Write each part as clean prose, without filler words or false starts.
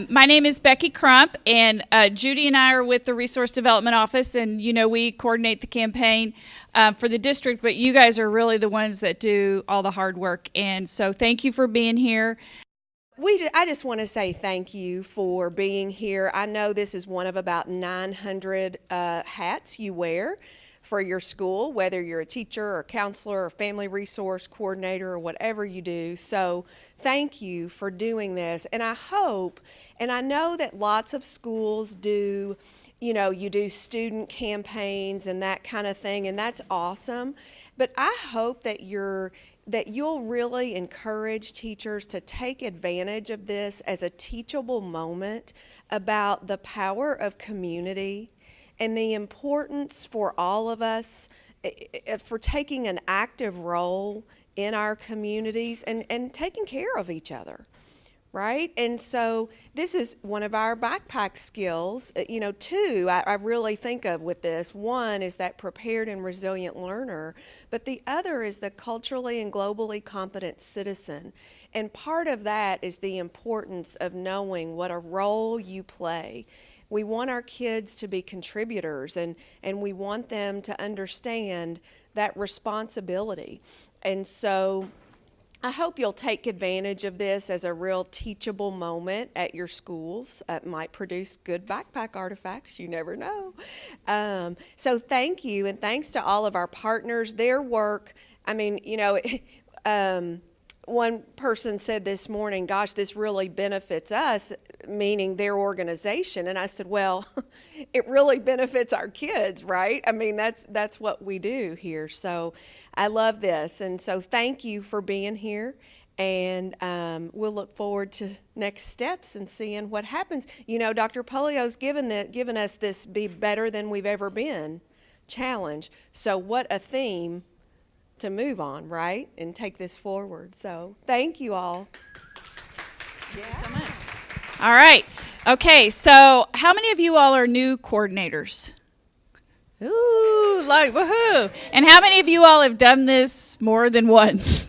My name is Becky Crump, and Judy and I are with the Resource Development Office, and we coordinate the campaign for the district, but you guys are really the ones that do all the hard work, and so thank you for being here. I just want to say thank you for being here. I know this is one of about 900 hats you wear for your school, whether you're a teacher or counselor or family resource coordinator or whatever you do. So thank you for doing this. And I hope, and I know that lots of schools do, you do student campaigns and that kind of thing, and that's awesome. But I hope that you'll really encourage teachers to take advantage of this as a teachable moment about the power of community and the importance for all of us for taking an active role in our communities and taking care of each other, right? And so this is one of our backpack skills. Two, I really think of with this. One is that prepared and resilient learner, but the other is the culturally and globally competent citizen. And part of that is the importance of knowing what a role you play. We want our kids to be contributors, and we want them to understand that responsibility. And so I hope you'll take advantage of this as a real teachable moment at your schools. It might produce good backpack artifacts, you never know. So thank you, and thanks to all of our partners. Their work, one person said this morning, gosh, this really benefits us, meaning their organization. And I said, well, it really benefits our kids, right? That's what we do here. So I love this. And so thank you for being here. And we'll look forward to next steps and seeing what happens. Dr. Polio's given us this Be Better Than We've Ever Been challenge. So what a theme to move on, right? And take this forward. So thank you all. Thank you so much. All right. Okay, so how many of you all are new coordinators? Ooh, like woohoo. And how many of you all have done this more than once?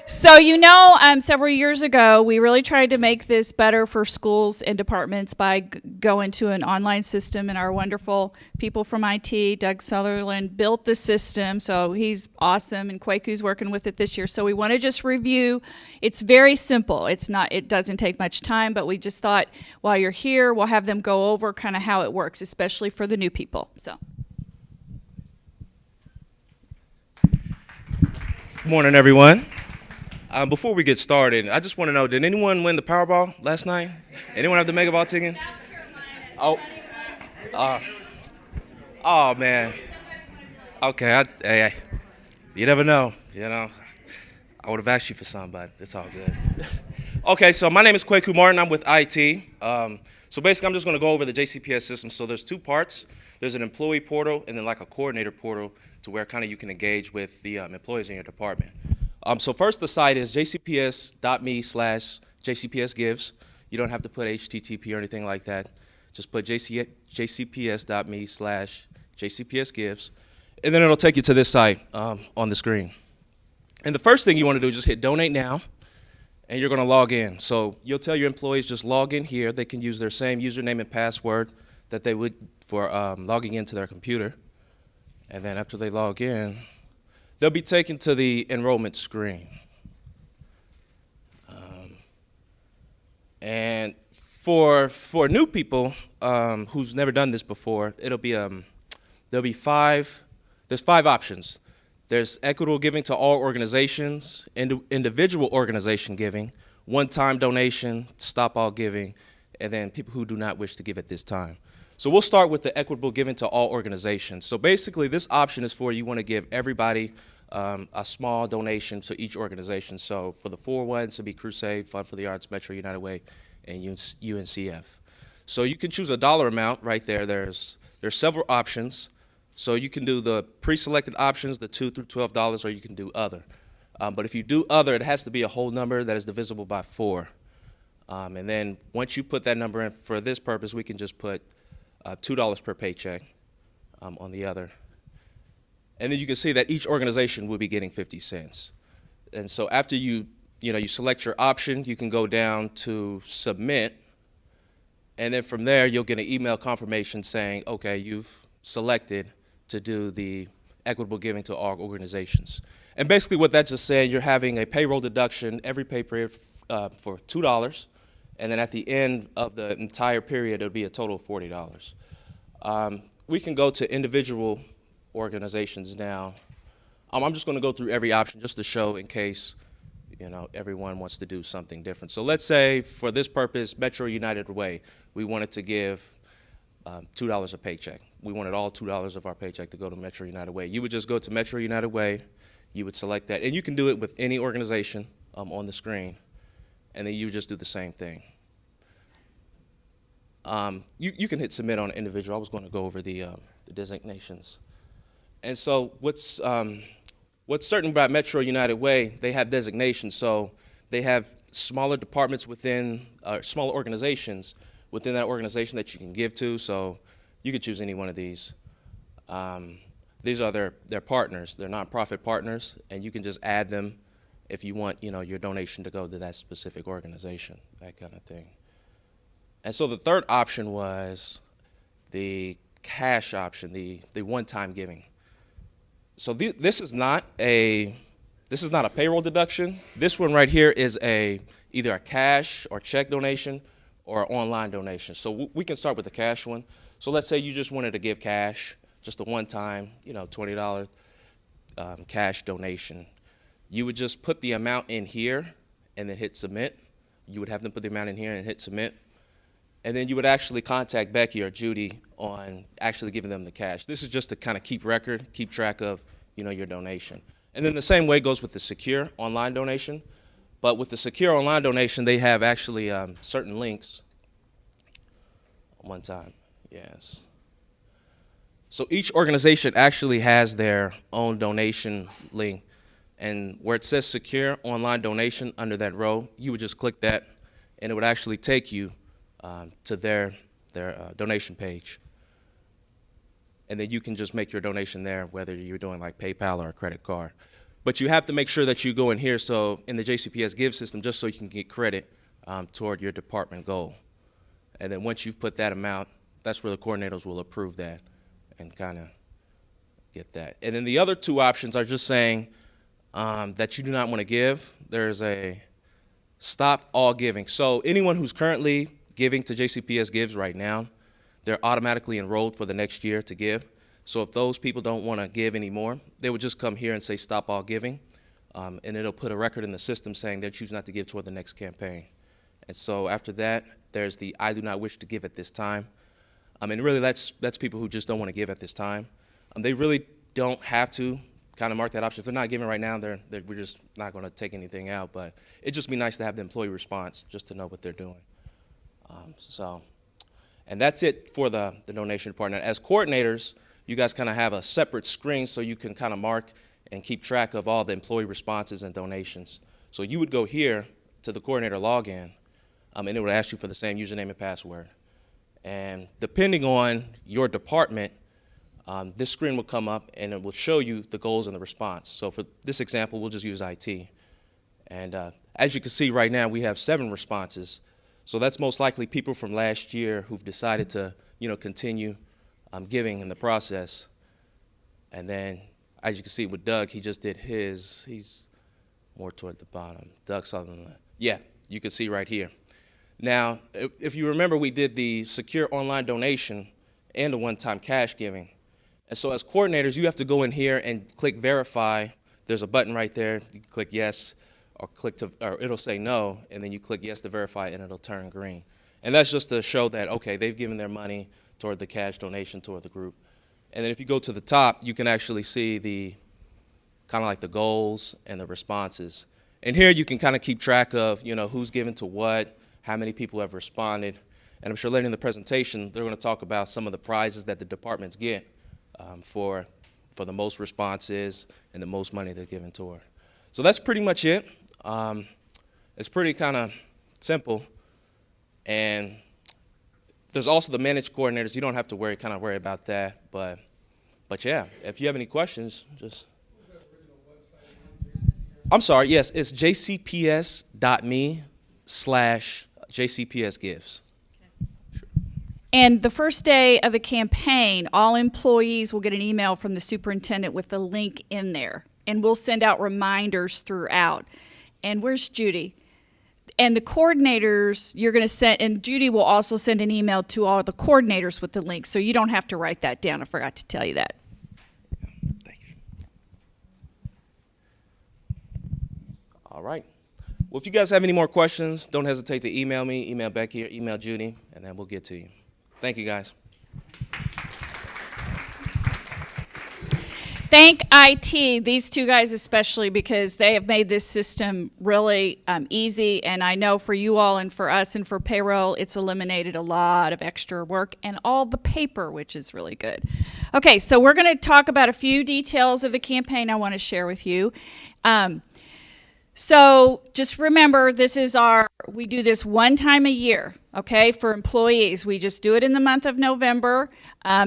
So several years ago, we really tried to make this better for schools and departments by going to an online system, and our wonderful people from IT, Doug Sutherland, built the system, so he's awesome, and Kweku's working with it this year. So we want to just review. It's very simple. It doesn't take much time, but we just thought while you're here, we'll have them go over kind of how it works, especially for the new people. So. Good morning, everyone. Before we get started, I just want to know, did anyone win the Powerball last night? Anyone have the Mega Ball ticket? Oh, oh man. Okay, you never know, I would have asked you for some, but it's all good. Okay, so my name is Kweku Martin. I'm with IT. So basically, I'm just going to go over the JCPS system. So there's two parts. There's an employee portal and then like a coordinator portal to where kind of you can engage with the employees in your department. So first, the site is jcps.me/jcpsgives. You don't have to put HTTP or anything like that. Just put jcps.me/jcpsgives, and then it'll take you to this site on the screen. And the first thing you want to do is just hit Donate Now, and you're going to log in. So you'll tell your employees just log in here. They can use their same username and password that they would for logging into their computer. And then after they log in, they'll be taken to the enrollment screen. And for new people who's never done this before, it'll be there's 5 options. There's equitable giving to all organizations, individual organization giving, one-time donation, stop all giving, and then people who do not wish to give at this time. So we'll start with the equitable giving to all organizations. So basically, this option is for you want to give everybody a small donation to each organization. So for the 4 ones, it'll be Crusade, Fund for the Arts, Metro United Way, and UNCF. So you can choose a dollar amount right there. There's several options. So you can do the pre-selected options, the $2 through $12, or you can do other. But if you do other, it has to be a whole number that is divisible by 4. And then once you put that number in for this purpose, we can just put $2 per paycheck on the other. And then you can see that each organization will be getting 50 cents. And so after you you select your option. You can go down to submit, and then from there you'll get an email confirmation saying, okay, you've selected to do the equitable giving to all organizations. And basically what that's just saying, you're having a payroll deduction every pay period for $2, and then at the end of the entire period it'll be a total of $40. We can go to individual organizations now. I'm just going to go through every option just to show in case everyone wants to do something different. So let's say for this purpose, Metro United Way, we wanted to give $2 a paycheck. We wanted all $2 of our paycheck to go to Metro United Way. You would just go to Metro United Way, you would select that, and you can do it with any organization on the screen, and then you would just do the same thing. You can hit submit on individual. I was going to go over the designations. And so what's certain about Metro United Way, they have designations. So they have smaller departments within, smaller organizations within that organization that you can give to. So you could choose any one of these. These are their partners, their nonprofit partners, and you can just add them if you want, your donation to go to that specific organization, that kind of thing. And so the third option was the cash option, the one-time giving. So this is not a payroll deduction. This one right here is either a cash or check donation or an online donation. So we can start with the cash one. So let's say you just wanted to give cash, just a one-time, $20 cash donation. You would just put the amount in here and then hit submit. You would have them put the amount in here and hit submit. And then you would actually contact Becky or Judy on actually giving them the cash. This is just to kind of keep track of, your donation. And then the same way goes with the secure online donation. But with the secure online donation, they have actually certain links. One time, yes. So each organization actually has their own donation link. And where it says secure online donation under that row, you would just click that, and it would actually take you to their donation page. And then you can just make your donation there, whether you're doing like PayPal or a credit card. But you have to make sure that you go in here, so in the JCPS Give system, just so you can get credit toward your department goal. And then once you've put that amount, that's where the coordinators will approve that and kind of get that. And then the other two options are just saying that you do not want to give. There's a stop all giving. So anyone who's currently giving to JCPS Gives right now, they're automatically enrolled for the next year to give. So if those people don't want to give anymore, they would just come here and say stop all giving, and it'll put a record in the system saying they choose not to give toward the next campaign. And so after that, there's the I do not wish to give at this time. And really that's people who just don't want to give at this time. They really don't have to kind of mark that option. If they're not giving right now, we're just not going to take anything out. But it'd just be nice to have the employee response just to know what they're doing. And that's it for the donation part. Now, as coordinators, you guys kind of have a separate screen so you can kind of mark and keep track of all the employee responses and donations. So you would go here to the coordinator login, and it would ask you for the same username and password. And depending on your department, this screen will come up and it will show you the goals and the response. So for this example, we'll just use IT. And as you can see right now, we have 7 responses. So that's most likely people from last year who've decided to, continue giving in the process. And then, as you can see with Doug, he just did his. He's more toward the bottom. Doug Sutherland. Yeah, you can see right here. Now, if you remember, we did the secure online donation and the one-time cash giving. And so as coordinators, you have to go in here and click verify. There's a button right there. You can click yes, or it'll say no, and then you click yes to verify, and it'll turn green. And that's just to show that, okay, they've given their money toward the cash donation toward the group. And then if you go to the top, you can actually see the kind of like the goals and the responses. And here you can kind of keep track of, who's given to what, how many people have responded. And I'm sure later in the presentation, they're going to talk about some of the prizes that the departments get for the most responses and the most money they're given toward. So that's pretty much it. It's pretty kind of simple. And there's also the managed coordinators. You don't have to worry about that. But yeah, if you have any questions, just. I'm sorry, yes, it's jcps.me/JCPSgives. And the first day of the campaign, all employees will get an email from the superintendent with the link in there. And we'll send out reminders throughout. And where's Judy? And the coordinators, you're going to send, and Judy will also send an email to all the coordinators with the link. So you don't have to write that down. I forgot to tell you that. Thank you. All right. Well, if you guys have any more questions, don't hesitate to email me, email Becky, or email Judy, and then we'll get to you. Thank you, guys. Thank IT, these two guys especially, because they have made this system really easy. And I know for you all and for us and for payroll, it's eliminated a lot of extra work and all the paper, which is really good. Okay, so we're going to talk about a few details of the campaign I want to share with you. So just remember, we do this one time a year, okay, for employees. We just do it in the month of November.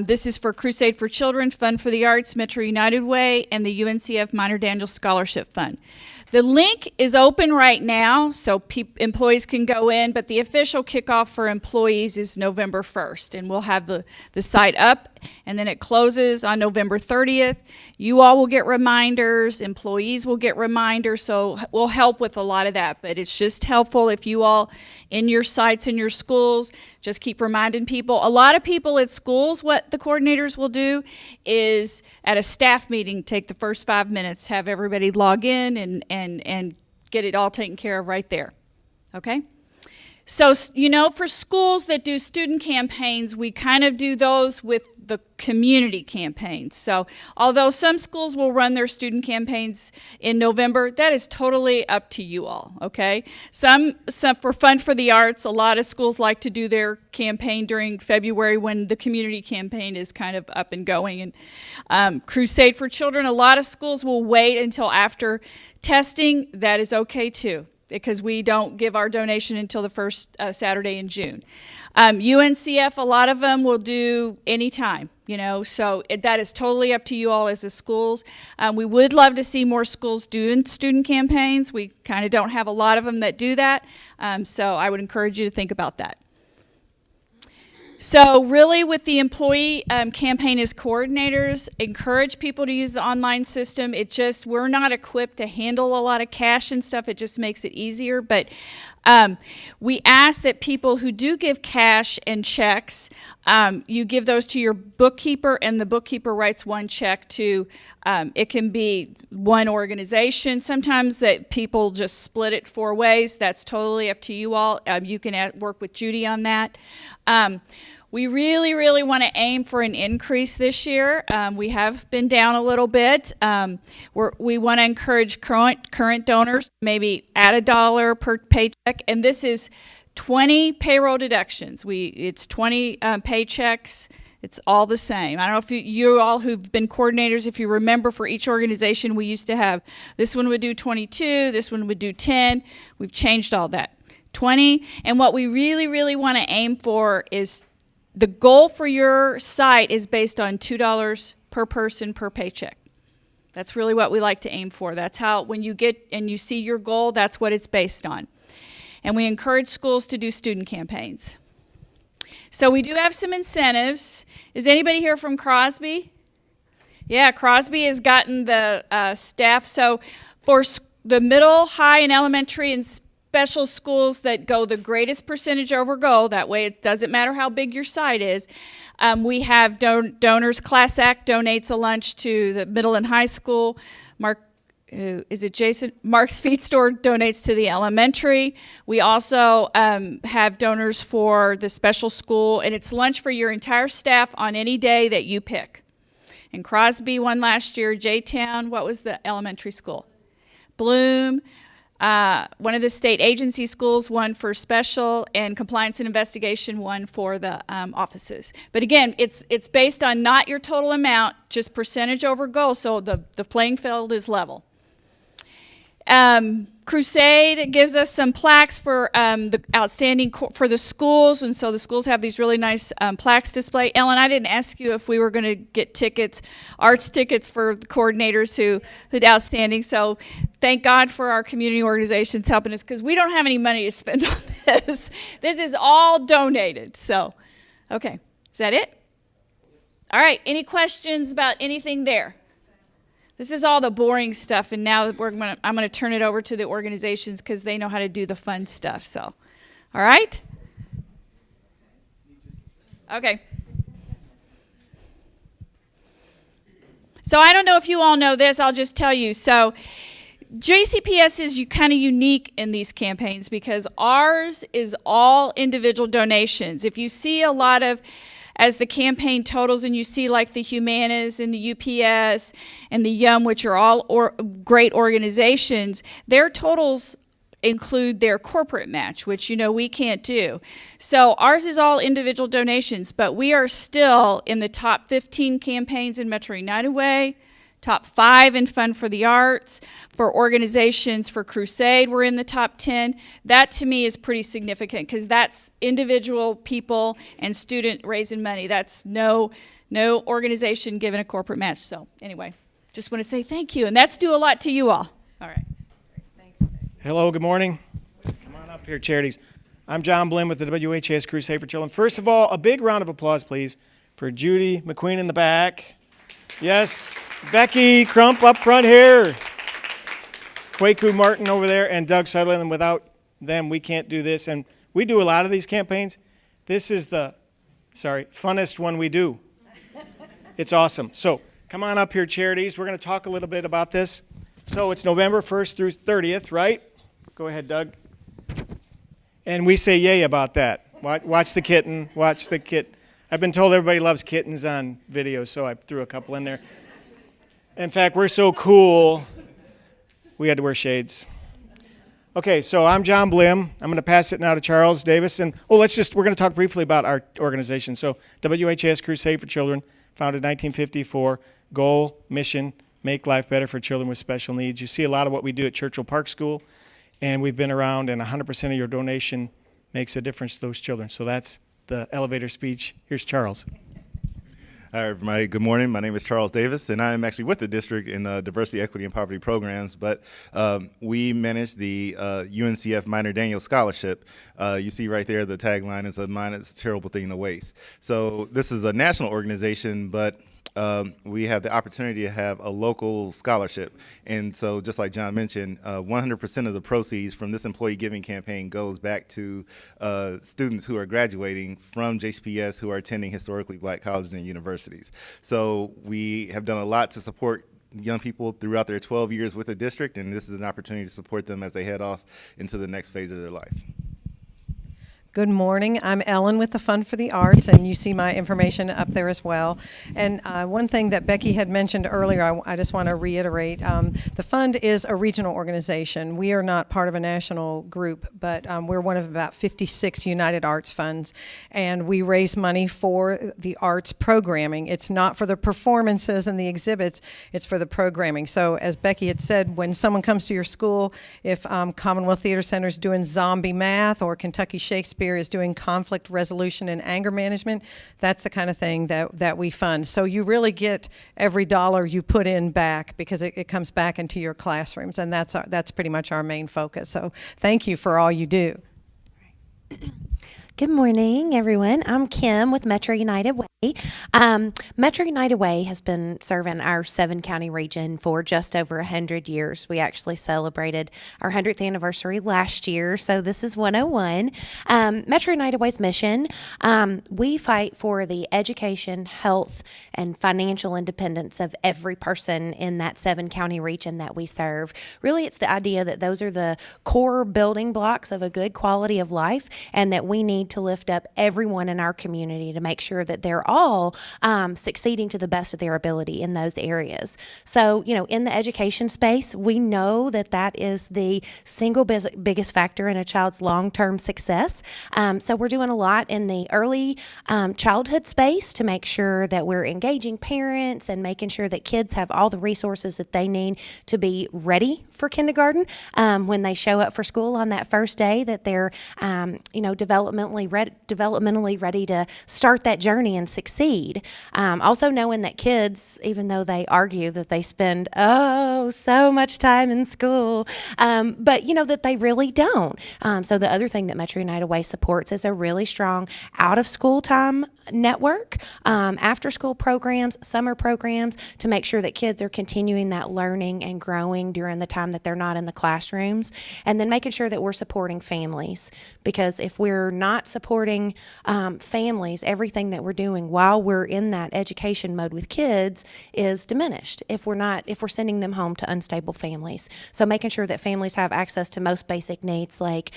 This is for Crusade for Children, Fund for the Arts, Metro United Way, and the UNCF Minor Daniel Scholarship Fund. The link is open right now, so employees can go in, but the official kickoff for employees is November 1st, and we'll have the site up, and then it closes on November 30th. You all will get reminders, employees will get reminders, so we'll help with a lot of that, but it's just helpful if you all, in your sites, in your schools, just keep reminding people. A lot of people at schools, what the coordinators will do is at a staff meeting, take the first 5 minutes, have everybody log in and get it all taken care of right there, okay? So, you know, for schools that do student campaigns, we kind of do those with the community campaigns. So, although some schools will run their student campaigns in November, that is totally up to you all, okay? Some for Fund for the Arts, a lot of schools like to do their campaign during February when the community campaign is kind of up and going. And Crusade for Children, a lot of schools will wait until after testing. That is okay too, because we don't give our donation until the first Saturday in June. UNCF, a lot of them will do any time, you know, so that is totally up to you all as the schools. We would love to see more schools doing student campaigns. We kind of don't have a lot of them that do that, so I would encourage you to think about that. So really with the employee campaign as coordinators, encourage people to use the online system. We're not equipped to handle a lot of cash and stuff. It just makes it easier. But we ask that people who do give cash and checks, you give those to your bookkeeper, and the bookkeeper writes one check to, it can be one organization. Sometimes that people just split it 4 ways. That's totally up to you all. You can work with Judy on that. We really, really want to aim for an increase this year. We have been down a little bit. We want to encourage current donors, maybe add $1 per paycheck, and this is 20 payroll deductions. It's 20 paychecks. It's all the same. I don't know if you all who've been coordinators, if you remember, for each organization we used to have, this one would do 22, this one would do 10. We've changed all that. 20, and what we really, really want to aim for is the goal for your site is based on $2 per person per paycheck. That's really what we like to aim for. That's how, when you get and you see your goal, that's what it's based on. And we encourage schools to do student campaigns. So we do have some incentives. Is anybody here from Crosby? Yeah, Crosby has gotten the staff. So for the middle, high, and elementary and special schools that go the greatest percentage over goal, that way it doesn't matter how big your site is, we have donors. Class Act donates a lunch to the middle and high school. Mark's Feed Store donates to the elementary. We also have donors for the special school, and it's lunch for your entire staff on any day that you pick. And Crosby won last year. J-Town, what was the elementary school? Bloom. One of the state agency schools won for special, and compliance and investigation won for the offices. But again, it's based on not your total amount, just percentage over goal, so the playing field is level. Crusade gives us some plaques for the outstanding for the schools, and so the schools have these really nice plaques display. Ellen, I didn't ask you if we were going to get tickets, arts tickets for the coordinators who did outstanding. So thank God for our community organizations helping us, because we don't have any money to spend on this. This is all donated. So, okay, is that it? All right. Any questions about anything there? This is all the boring stuff, and now I'm going to turn it over to the organizations because they know how to do the fun stuff. So, all right? Okay. So I don't know if you all know this. I'll just tell you. So JCPS is kind of unique in these campaigns because ours is all individual donations. If you see a lot of as the campaign totals, and you see like the Humanas and the UPS and the YUM, which are all great organizations, their totals include their corporate match, which, you know, we can't do. So ours is all individual donations, but we are still in the top 15 campaigns in Metro United Way, top 5 in Fund for the Arts. For organizations, for Crusade, we're in the top 10. That to me is pretty significant because that's individual people and student raising money. That's no organization giving a corporate match. So anyway, just want to say thank you, and that's due a lot to you all. All right. Thanks. Hello, good morning. Come on up here, charities. I'm John Blim with the WHS Crusade for Children. First of all, a big round of applause, please, for Judy McQueen in the back. Yes. Becky Crump up front here. Kwaku Martin over there, and Doug Sutherland. Without them, we can't do this. And we do a lot of these campaigns. This is the, funnest one we do. It's awesome. So come on up here, charities. We're going to talk a little bit about this. So it's November 1st through 30th, right? Go ahead, Doug. And we say yay about that. Watch the kitten. Watch the kit. I've been told everybody loves kittens on video, so I threw a couple in there. In fact, we're so cool, we had to wear shades. Okay, so I'm John Blim. I'm going to pass it now to Charles Davis. And we're going to talk briefly about our organization. So WHS Crusade for Children, founded 1954, goal, mission, make life better for children with special needs. You see a lot of what we do at Churchill Park School, and we've been around, and 100% of your donation makes a difference to those children. So that's the elevator speech. Here's Charles. Hi, everybody. Good morning. My name is Charles Davis, and I am actually with the district in diversity, equity, and poverty programs, but we manage the UNCF Minor Daniel Scholarship. You see right there, the tagline is, "A mind is a terrible thing to waste." So this is a national organization, but we have the opportunity to have a local scholarship. And so just like John mentioned, 100% of the proceeds from this employee giving campaign goes back to students who are graduating from JCPS who are attending historically black colleges and universities. So we have done a lot to support young people throughout their 12 years with the district, and this is an opportunity to support them as they head off into the next phase of their life. Good morning. I'm Ellen with the Fund for the Arts, and you see my information up there as well. And one thing that Becky had mentioned earlier, I just want to reiterate. The Fund is a regional organization. We are not part of a national group, but we're one of about 56 United Arts Funds, and we raise money for the arts programming. It's not for the performances and the exhibits, it's for the programming. So as Becky had said, when someone comes to your school, if Commonwealth Theater Center is doing zombie math or Kentucky Shakespeare is doing conflict resolution and anger management, that's the kind of thing that we fund. So you really get every dollar you put in back because it comes back into your classrooms, and that's pretty much our main focus. So thank you for all you do. Good morning, everyone. I'm Kim with Metro United Way. Metro United Way has been serving our 7-county region for just over 100 years. We actually celebrated our 100th anniversary last year, so this is 101. Metro United Way's mission, we fight for the education, health, and financial independence of every person in that 7-county region that we serve. Really, it's the idea that those are the core building blocks of a good quality of life, and that we need need to lift up everyone in our community to make sure that they're all succeeding to the best of their ability in those areas. So, in the education space, we know that that is the single biggest factor in a child's long-term success. So we're doing a lot in the early childhood space to make sure that we're engaging parents and making sure that kids have all the resources that they need to be ready for kindergarten when they show up for school on that first day, that they're developmentally ready to start that journey and succeed. Also knowing that kids, even though they argue that they spend so much time in school, but that they really don't. So the other thing that Metro United Way supports is a really strong out of school time network, after school programs, summer programs, to make sure that kids are continuing that learning and growing during the time that they're not in the classrooms, and then making sure that we're supporting families, because if we're not supporting families, everything that we're doing while we're in that education mode with kids is diminished if we're sending them home to unstable families. So making sure that families have access to most basic needs like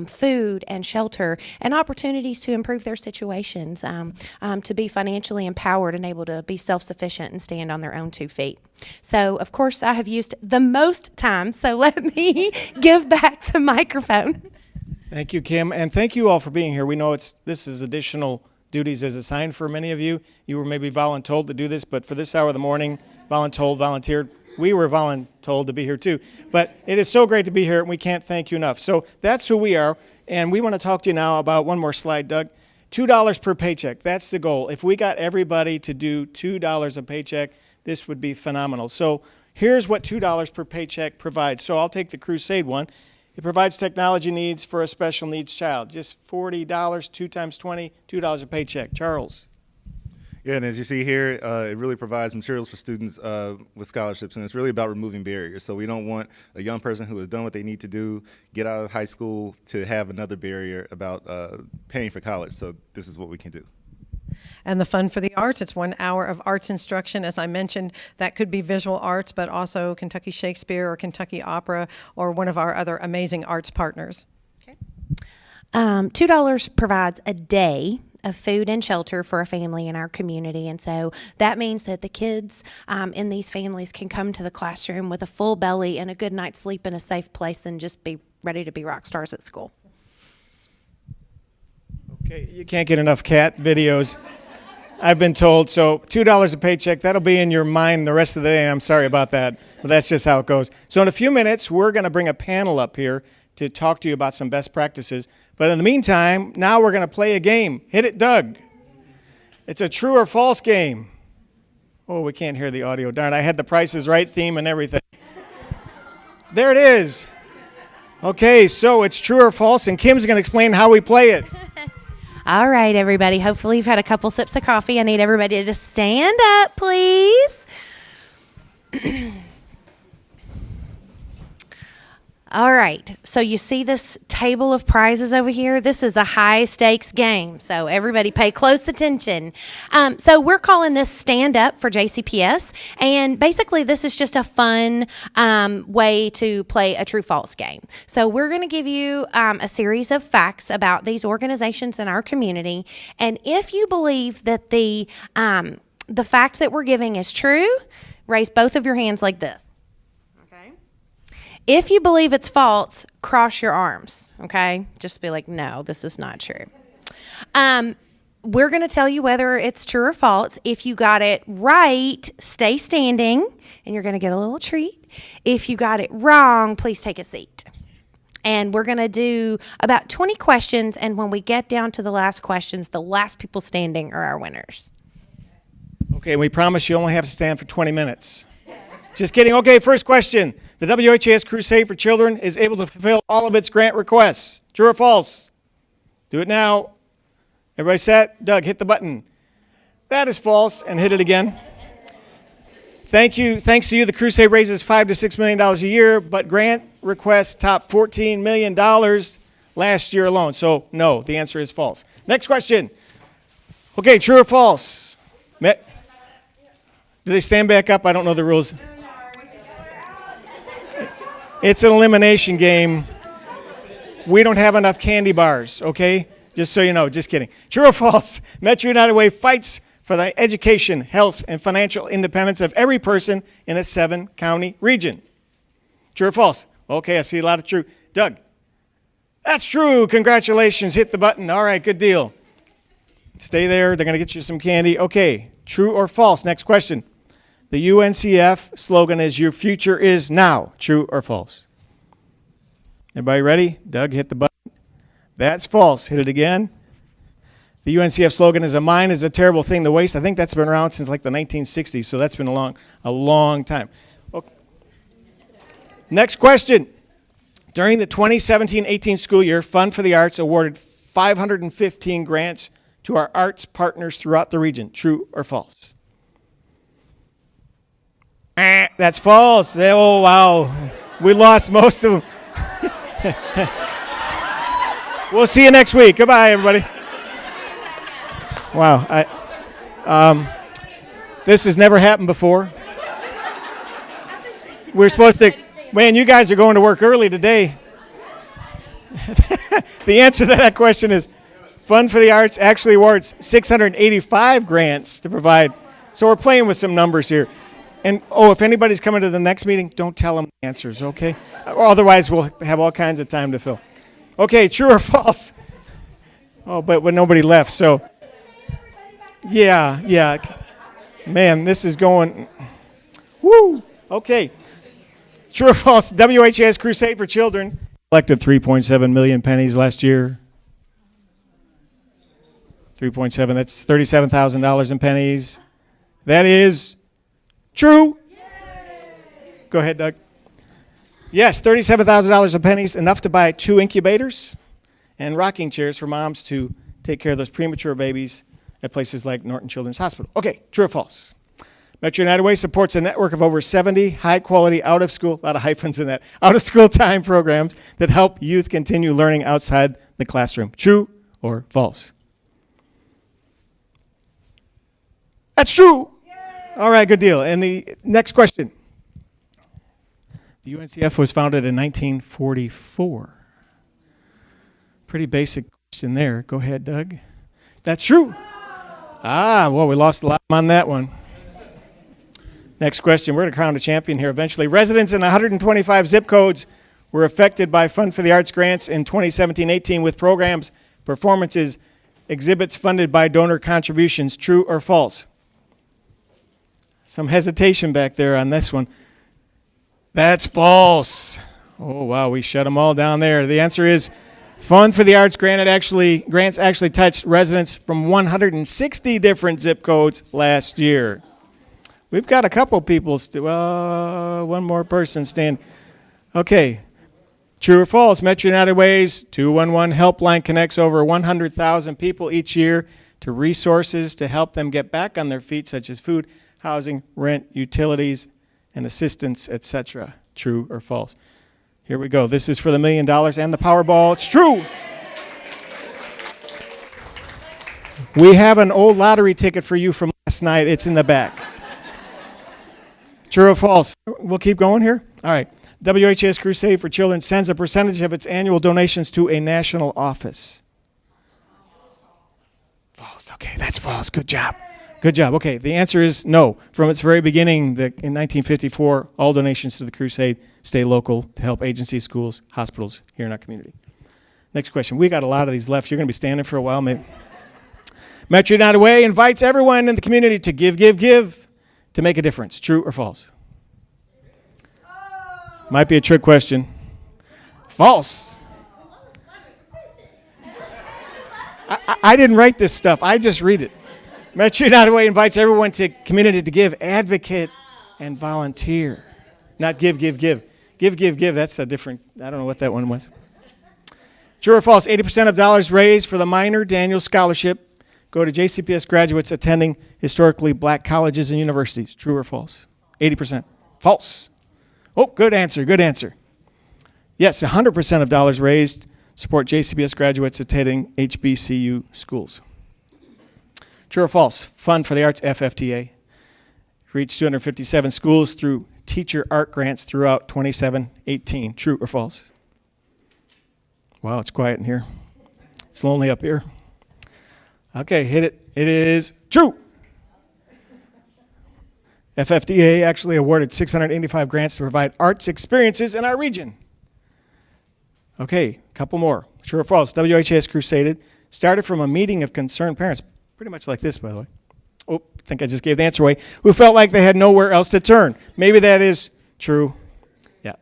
food and shelter and opportunities to improve their situations, to be financially empowered and able to be self-sufficient and stand on their own 2 feet. So, of course, I have used the most time, so let me give back the microphone. Thank you, Kim, and thank you all for being here. We know this is additional duties as assigned for many of you. You were maybe voluntold to do this, but for this hour of the morning, volunteered. We were voluntold to be here too. But it is so great to be here, and we can't thank you enough. So that's who we are, and we want to talk to you now about one more slide, Doug. $2 per paycheck, that's the goal. If we got everybody to do $2 a paycheck, this would be phenomenal. So here's what $2 per paycheck provides. So I'll take the Crusade one. It provides technology needs for a special needs child. Just $40, 2 times 20, $2 a paycheck. Charles. Yeah, and as you see here, it really provides materials for students with scholarships, and it's really about removing barriers. So we don't want a young person who has done what they need to do, get out of high school, to have another barrier about paying for college. So this is what we can do. And the Fund for the Arts, it's 1 hour of arts instruction. As I mentioned, that could be visual arts, but also Kentucky Shakespeare or Kentucky Opera or one of our other amazing arts partners. Okay. $2 provides a day of food and shelter for a family in our community. And so that means that the kids in these families can come to the classroom with a full belly and a good night's sleep in a safe place and just be ready to be rock stars at school. Okay, you can't get enough cat videos, I've been told. So $2 a paycheck, that'll be in your mind the rest of the day. I'm sorry about that, but that's just how it goes. So in a few minutes, we're going to bring a panel up here to talk to you about some best practices. But in the meantime, now we're going to play a game. Hit it, Doug. It's a true or false game. Oh, we can't hear the audio. Darn, I had the Price is Right theme and everything. There it is. Okay, so it's true or false, and Kim's going to explain how we play it. All right, everybody. Hopefully you've had a couple sips of coffee. I need everybody to just stand up, please. All right, so you see this table of prizes over here? This is a high-stakes game, so everybody pay close attention. So we're calling this Stand Up for JCPS, and basically this is just a fun way to play a true-false game. So we're going to give you a series of facts about these organizations in our community, and if you believe that the fact that we're giving is true, raise both of your hands like this. If you believe it's false, cross your arms, okay? Just be like, no, this is not true. We're going to tell you whether it's true or false. If you got it right, stay standing, and you're going to get a little treat. If you got it wrong, please take a seat. And we're going to do about 20 questions, and when we get down to the last questions, the last people standing are our winners. Okay, we promise you only have to stand for 20 minutes. Just kidding. Okay, first question. The WHAS Crusade for Children is able to fulfill all of its grant requests. True or false? Do it now. Everybody set? Doug, hit the button. That is false, and hit it again. Thank you. Thanks to you, the Crusade raises $5 to $6 million a year, but grant requests topped $14 million last year alone. So, no, the answer is false. Next question. Okay, true or false? Do they stand back up? I don't know the rules. It's an elimination game. We don't have enough candy bars, okay? Just so you know, just kidding. True or false? Metro United Way fights for the education, health, and financial independence of every person in a 7-county region. True or false? Okay, I see a lot of true. Doug? That's true. Congratulations. Hit the button. All right, good deal. Stay there. They're going to get you some candy. Okay, true or false? Next question. The UNCF slogan is, your future is now. True or false? Everybody ready? Doug, hit the button. That's false. Hit it again. The UNCF slogan is, a mine is a terrible thing to waste. I think that's been around since like the 1960s, so that's been a long time. Okay. Next question. During the 2017-18 school year, Fund for the Arts awarded 515 grants to our arts partners throughout the region. True or false? That's false. Oh, wow. We lost most of them. We'll see you next week. Goodbye, everybody. Wow. This has never happened before. We're supposed to, man, you guys are going to work early today. The answer to that question is, Fund for the Arts actually awards 685 grants to provide. So we're playing with some numbers here. And, if anybody's coming to the next meeting, don't tell them the answers, okay? Or otherwise, we'll have all kinds of time to fill. Okay, true or false? Oh, but when nobody left, so. Yeah. Man, this is going. Woo! Okay. True or false? WHAS Crusade for Children collected 3.7 million pennies last year. 3.7, that's $37,000 in pennies. That is true. Go ahead, Doug. Yes, $37,000 in pennies, enough to buy 2 incubators and rocking chairs for moms to take care of those premature babies at places like Norton Children's Hospital. Okay, true or false? Metro United Way supports a network of over 70 high-quality out-of-school, a lot of hyphens in that, out-of-school time programs that help youth continue learning outside the classroom. True or false? That's true. All right, good deal. And the next question. The UNCF was founded in 1944. Pretty basic question there. Go ahead, Doug. That's true. Well, we lost a lot on that one. Next question. We're going to crown a champion here eventually. Residents in 125 zip codes were affected by Fund for the Arts grants in 2017-18 with programs, performances, exhibits funded by donor contributions. True or false? Some hesitation back there on this one. That's false. Oh, wow, we shut them all down there. The answer is Fund for the Arts grants actually touched residents from 160 different zip codes last year. We've got a couple people, one more person stand. Okay, true or false? Metro United Way's 211 helpline connects over 100,000 people each year to resources to help them get back on their feet, such as food, housing, rent, utilities, and assistance, etc. True or false? Here we go. This is for the $1 million and the Powerball. It's true. We have an old lottery ticket for you from last night. It's in the back. True or false? We'll keep going here. All right. WHS Crusade for Children sends a percentage of its annual donations to a national office. False. Okay, that's false. Good job. Good job. Okay, the answer is no. From its very beginning, in 1954, all donations to the Crusade stay local to help agencies, schools, hospitals here in our community. Next question. We got a lot of these left. You're going to be standing for a while, maybe. Metro United Way invites everyone in the community to give to make a difference. True or false? Might be a trick question. False. I didn't write this stuff. I just read it. Metro United Way invites everyone to community to give, advocate, and volunteer. Not give. Give. That's a different, I don't know what that one was. True or false? 80% of dollars raised for the Minor Daniel Scholarship go to JCPS graduates attending historically black colleges and universities. True or false? 80%. False. Oh, good answer. Yes, 100% of dollars raised support JCPS graduates attending HBCU schools. True or false? Fund for the Arts, FFTA, reached 257 schools through teacher art grants throughout 27-18. True or false? Wow, it's quiet in here. It's lonely up here. Okay, hit it. It is true. FFDA actually awarded 685 grants to provide arts experiences in our region. Okay, a couple more. True or false? WHAS Crusaded started from a meeting of concerned parents, pretty much like this, by the way. Oh, I think I just gave the answer away. Who felt like they had nowhere else to turn. Maybe that is true. Yeah,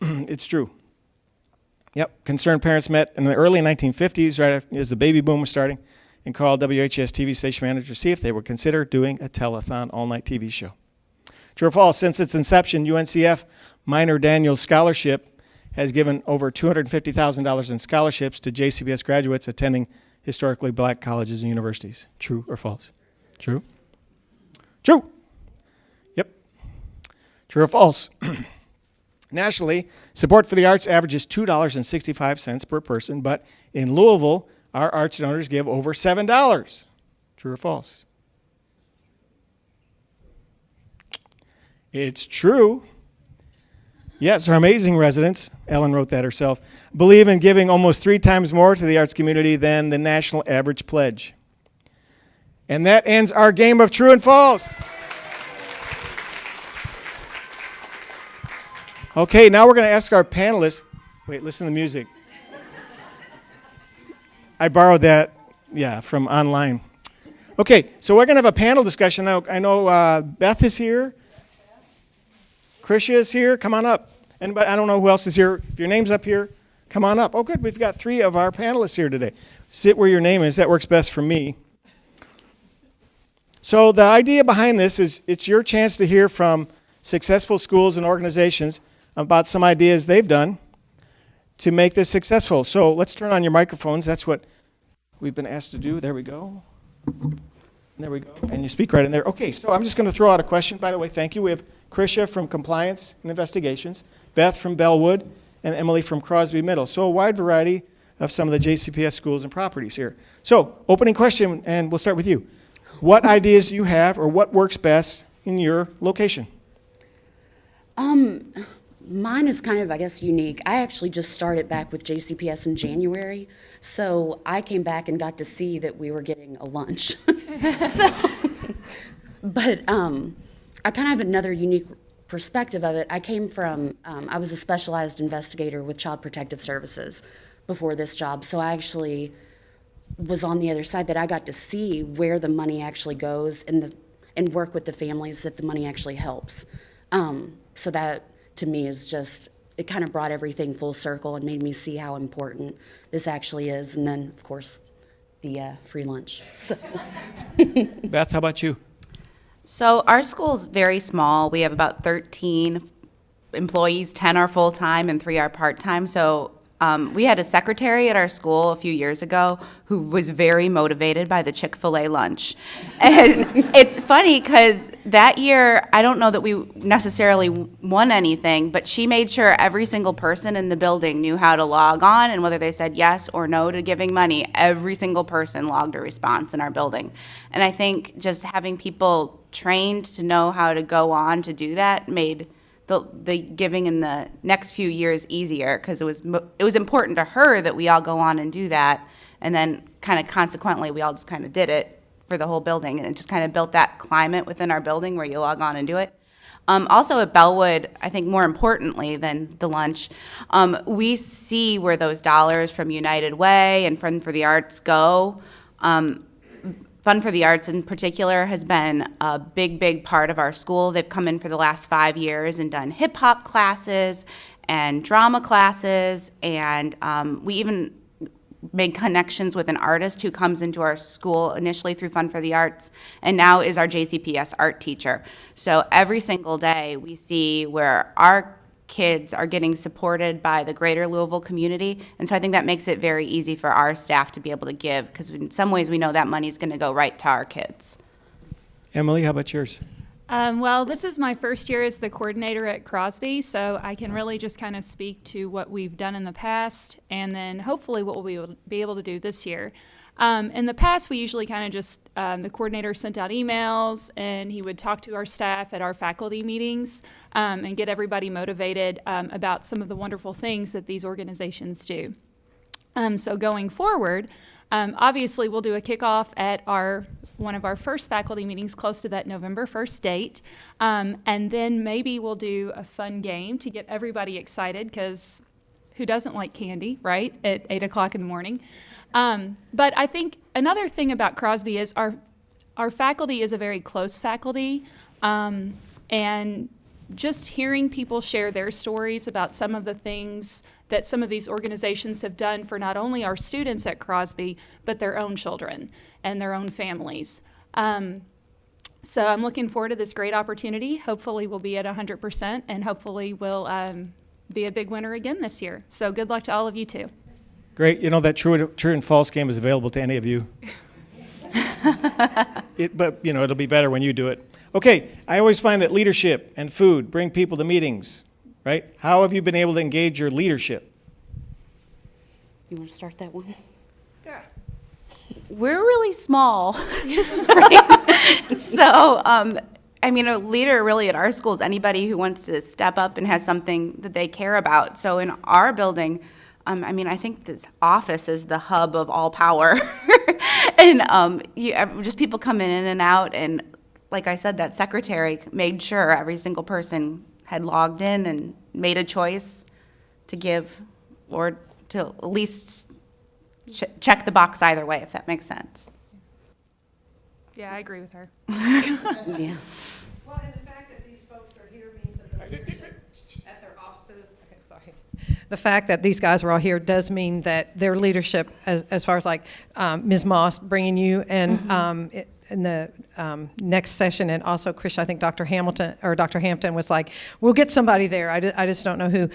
it's true. Yep, concerned parents met in the early 1950s, right after, as the baby boom was starting, and called WHS TV station manager to see if they would consider doing a telethon all-night TV show. True or false? Since its inception, UNCF Minor Daniel Scholarship has given over $250,000 in scholarships to JCPS graduates attending historically black colleges and universities. True or false? True? True. Yep. True or false? Nationally, support for the arts averages $2.65 per person, but in Louisville, our arts donors give over $7. True or false? It's true. Yes, our amazing residents, Ellen wrote that herself, believe in giving almost 3 times more to the arts community than the national average pledge. And that ends our game of true and false. Okay, now we're going to ask our panelists. Wait, listen to the music. I borrowed that, from online. Okay, so we're going to have a panel discussion. I know Beth is here. Krisha is here. Come on up. Anybody, I don't know who else is here. If your name's up here, come on up. Oh, good. We've got 3 of our panelists here today. Sit where your name is. That works best for me. So the idea behind this is it's your chance to hear from successful schools and organizations about some ideas they've done to make this successful. So let's turn on your microphones. That's what we've been asked to do. There we go. There we go. And you speak right in there. Okay, so I'm just going to throw out a question. By the way, thank you. We have Krisha from Compliance and Investigations, Beth from Bellwood, and Emily from Crosby Middle. So a wide variety of some of the JCPS schools and properties here. So opening question, and we'll start with you. What ideas do you have, or what works best in your location? Mine is kind of, I guess, unique. I actually just started back with JCPS in January, so I came back and got to see that we were getting a lunch. But I kind of have another unique perspective of it. I came from, I was a specialized investigator with Child Protective Services before this job, so I actually was on the other side, that I got to see where the money actually goes and work with the families that the money actually helps. So that, to me, is just, it kind of brought everything full circle and made me see how important this actually is. And then, of course, the free lunch. So. Beth, how about you? So our school's very small. We have about 13 employees, 10 are full-time and 3 are part-time. So we had a secretary at our school a few years ago who was very motivated by the Chick-fil-A lunch. And it's funny because that year, I don't know that we necessarily won anything, but she made sure every single person in the building knew how to log on, and whether they said yes or no to giving money, every single person logged a response in our building. And I think just having people trained to know how to go on to do that made the giving in the next few years easier, because it was important to her that we all go on and do that, and then kind of consequently we all just kind of did it for the whole building, and it just kind of built that climate within our building where you log on and do it. Also at Bellwood, I think more importantly than the lunch, we see where those dollars from United Way and Fund for the Arts go. Fund for the Arts in particular has been a big, big part of our school. They've come in for the last 5 years and done hip hop classes and drama classes, and we even made connections with an artist who comes into our school initially through Fund for the Arts and now is our JCPS art teacher. So every single day we see where our kids are getting supported by the greater Louisville community, and so I think that makes it very easy for our staff to be able to give, because in some ways we know that money's going to go right to our kids. Emily, how about yours? Well, this is my first year as the coordinator at Crosby, so I can really just kind of speak to what we've done in the past and then hopefully what we'll be able to do this year. In the past, we usually kind of just, the coordinator sent out emails and he would talk to our staff at our faculty meetings and get everybody motivated about some of the wonderful things that these organizations do. So going forward, obviously we'll do a kickoff at one of our first faculty meetings close to that November 1st date. And then maybe we'll do a fun game to get everybody excited, because who doesn't like candy, right, at 8 o'clock in the morning? But I think another thing about Crosby is our faculty is a very close faculty. And just hearing people share their stories about some of the things that some of these organizations have done for not only our students at Crosby, but their own children and their own families. So I'm looking forward to this great opportunity. Hopefully we'll be at 100%, and hopefully we'll be a big winner again this year. So good luck to all of you too. Great. You know, that true and false game is available to any of you. But, you know, it'll be better when you do it. Okay, I always find that leadership and food bring people to meetings, right? How have you been able to engage your leadership? You want to start that one? We're really small. So, I mean, a leader really at our school is anybody who wants to step up and has something that they care about. So in our building, I mean, I think this office is the hub of all power. And just people come in and out. And like I said, that secretary made sure every single person had logged in and made a choice to give, or to at least check the box either way, if that makes sense. Yeah, I agree with her. Yeah. Well, and the fact that these folks are here means that the leadership at their offices, okay, sorry. The fact that these guys are all here does mean that their leadership, as far as like Ms. Moss bringing you and in the next session, and also Chris, I think Dr. Hampton was like, we'll get somebody there. I just don't know who.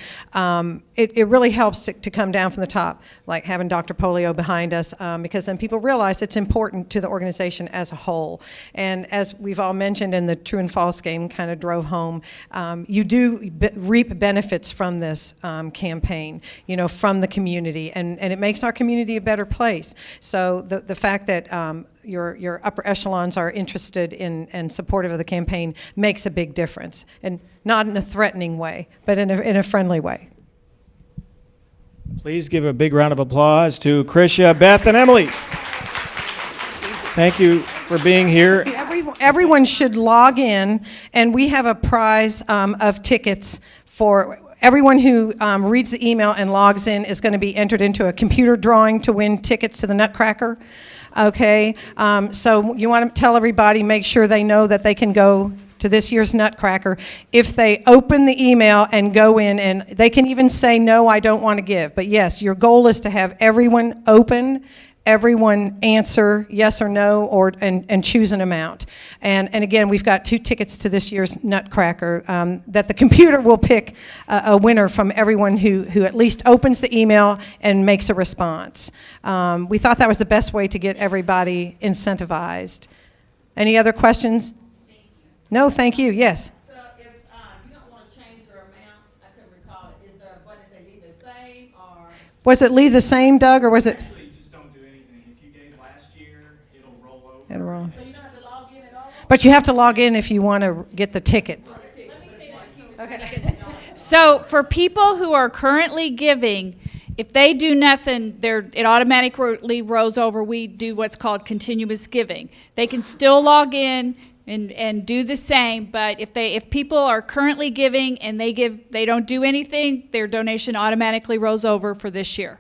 It really helps to come down from the top, like having Dr. Polio behind us, because then people realize it's important to the organization as a whole. And as we've all mentioned, and the true and false game kind of drove home, you do reap benefits from this campaign, you know, from the community, and it makes our community a better place. So the fact that your upper echelons are interested in and supportive of the campaign makes a big difference, and not in a threatening way, but in a friendly way. Please give a big round of applause to Krisha, Beth, and Emily. Thank you for being here. Everyone should log in, and we have a prize of tickets for everyone who reads the email and logs in is going to be entered into a computer drawing to win tickets to the Nutcracker. Okay, so you want to tell everybody, make sure they know that they can go to this year's Nutcracker if they open the email and go in, and they can even say, no, I don't want to give. But yes, your goal is to have everyone open, everyone answer yes or no, and choose an amount. And again, we've got 2 tickets to this year's Nutcracker that the computer will pick a winner from everyone who at least opens the email and makes a response. We thought that was the best way to get everybody incentivized. Any other questions? Thank you. No, thank you. Yes. So if you don't want to change your amount, I couldn't recall it. Is there a button that leave the same, or? Was it leave the same, Doug, or was it? It'll roll. So you don't have to log in at all? But you have to log in if you want to get the tickets. So for people who are currently giving, if they do nothing, it automatically rolls over. We do what's called continuous giving. They can still log in and do the same, but if people are currently giving and they don't do anything, their donation automatically rolls over for this year.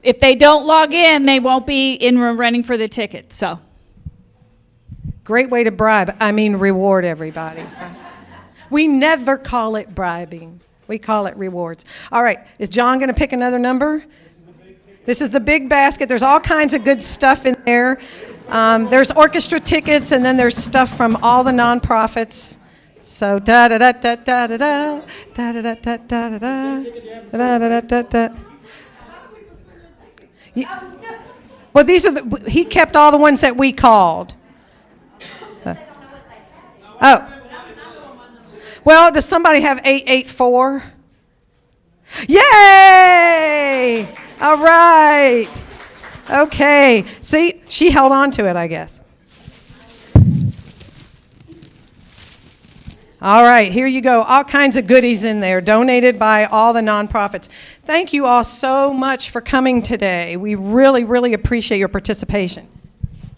If they don't log in, they won't be in running for the ticket. So, great way to reward everybody. We never call it bribing. We call it rewards. All right, is John going to pick another number? This is the big basket. There's all kinds of good stuff in there. There's orchestra tickets, and then there's stuff from all the nonprofits. So da da da da da da da da da da da da da da da da. Well, he kept all the ones that we called. Oh. Well, does somebody have 884? Yay! All right. Okay. See, she held on to it, I guess. All right, here you go. All kinds of goodies in there, donated by all the nonprofits. Thank you all so much for coming today. We really, really appreciate your participation.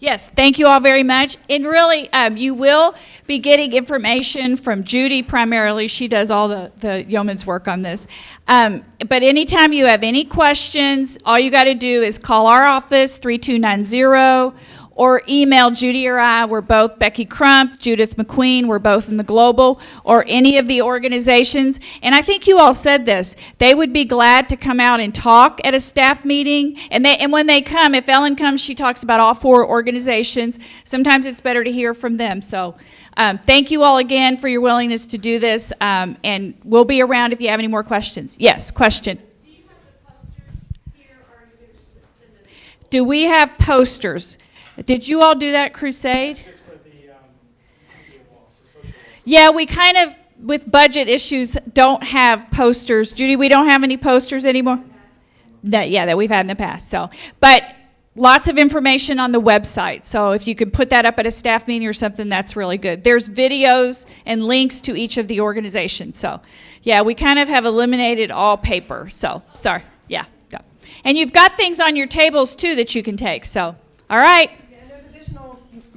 Yes, thank you all very much. And really, you will be getting information from Judy primarily. She does all the yeoman's work on this. But anytime you have any questions, all you got to do is call our office, 3290, or email Judy or I. We're both Becky Crump, Judith McQueen. We're both in the Global, or any of the organizations. And I think you all said this. They would be glad to come out and talk at a staff meeting. And when they come, if Ellen comes, she talks about all 4 organizations. Sometimes it's better to hear from them. So thank you all again for your willingness to do this. And we'll be around if you have any more questions. Yes, question. Do we have posters? Did you all do that crusade? Yeah, we kind of, with budget issues, don't have posters. Judy, we don't have any posters anymore? That we've had in the past. So, but lots of information on the website. So if you could put that up at a staff meeting or something, that's really good. There's videos and links to each of the organizations. So, yeah, we kind of have eliminated all paper. So, sorry. Yeah. And you've got things on your tables, too, that you can take. So, all right.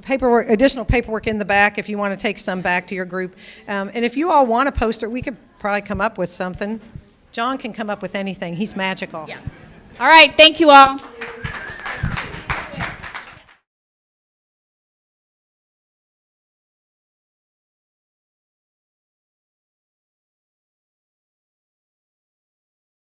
Additional paperwork in the back if you want to take some back to your group. And if you all want a poster, we could probably come up with something. John can come up with anything. He's magical. Yeah. All right. Thank you all.